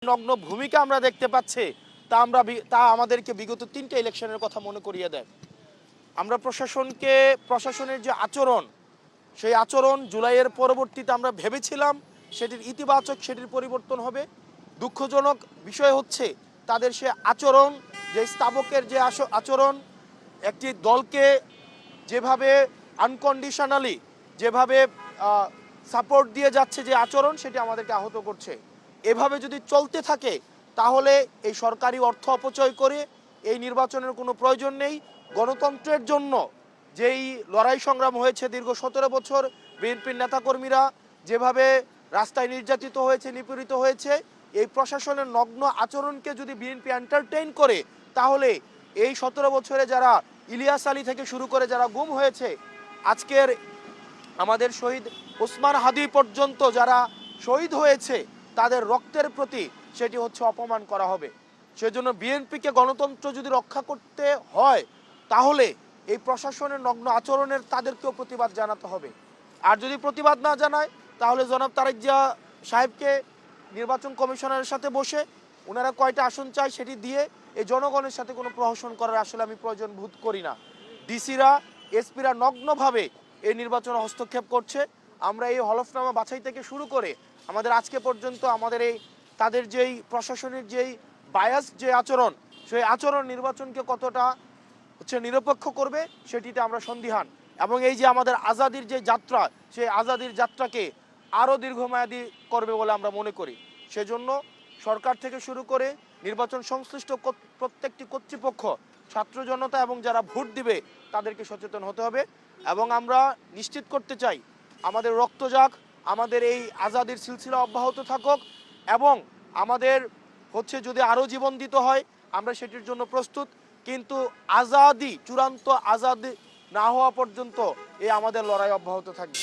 নগ্ন ভূমিকা আমরা দেখতে পাচ্ছি তা আমাদেরকে বিগত 3টে ইলেকশনের কথা মনে করিয়ে দেয়। আমরা প্রশাসনের যে আচরণ, সেই আচরণ জুলাইয়ের পরবর্তীতে আমরা ভেবেছিলাম সেটির ইতিবাচক, সেটির পরিবর্তন হবে। দুঃখজনক বিষয় হচ্ছে তাদের সে আচরণ, যে স্থাবকের যে আচরণ, একটি দলকে যেভাবে আনকন্ডিশনালি যেভাবে সাপোর্ট দিয়ে যাচ্ছে যে আচরণ, সেটি আমাদেরকে আহত করছে। এভাবে যদি চলতে থাকে তাহলে এই সরকারি অর্থ অপচয় করে এই নির্বাচনের কোনো প্রয়োজন নেই। গণতন্ত্রের জন্য যেই লড়াই সংগ্রাম হয়েছে দীর্ঘ 17 বছর, বিএনপির নেতাকর্মীরা যেভাবে রাস্তায় নির্যাতিত হয়েছে, নিপীড়িত হয়েছে, এই প্রশাসনের নগ্ন আচরণকে যদি বিএনপি এন্টারটেইন করে তাহলে এই 17 বছরে যারা ইলিয়াস আলী থেকে শুরু করে যারা গুম হয়েছে, আজকের আমাদের শহীদ ওসমান হাদি পর্যন্ত যারা শহীদ হয়েছে, তাদের রক্তের প্রতি সেটি হচ্ছে অপমান করা হবে। সেজন্য বিএনপিকে গণতন্ত্র যদি রক্ষা করতে হয় তাহলে এই প্রশাসনের নগ্ন আচরণের তাদেরকেও প্রতিবাদ জানাতে হবে। আর যদি প্রতিবাদ না জানায় তাহলে জনাব তারেক জিয়া সাহেবকে নির্বাচন কমিশনারের সাথে বসে ওনারা কয়টা আসন চায় সেটি দিয়ে এই জনগণের সাথে কোনো প্রহসন করার আসলে আমি প্রয়োজন বোধ করি না। ডিসিরা, এসপিরা নগ্নভাবে এই নির্বাচনে হস্তক্ষেপ করছে। আমরা এই হলফনামা বাছাই থেকে শুরু করে আমাদের আজকে পর্যন্ত আমাদের এই তাদের যেই প্রশাসনের যেই বায়াস যে আচরণ, সেই আচরণ নির্বাচনকে কতটা নিরপেক্ষ করবে সেটিতে আমরা সন্দিহান। এবং এই যে আমাদের আজাদির যে যাত্রা, সেই আজাদির যাত্রাকে আরও দীর্ঘমেয়াদী করবে বলে আমরা মনে করি। সেজন্য সরকার থেকে শুরু করে নির্বাচন সংশ্লিষ্ট প্রত্যেকটি কর্তৃপক্ষ, ছাত্র জনতা এবং যারা ভোট দিবে তাদেরকে সচেতন হতে হবে। এবং আমরা নিশ্চিত করতে চাই আমাদের রক্ত যাক, আমাদের এই আজাদির সিলসিলা অব্যাহত থাকুক, এবং আমাদের যদি আরও জীবন দিতে হয় আমরা সেটির জন্য প্রস্তুত। কিন্তু আজাদি, চূড়ান্ত আজাদি না হওয়া পর্যন্ত এই আমাদের লড়াই অব্যাহত থাকবে।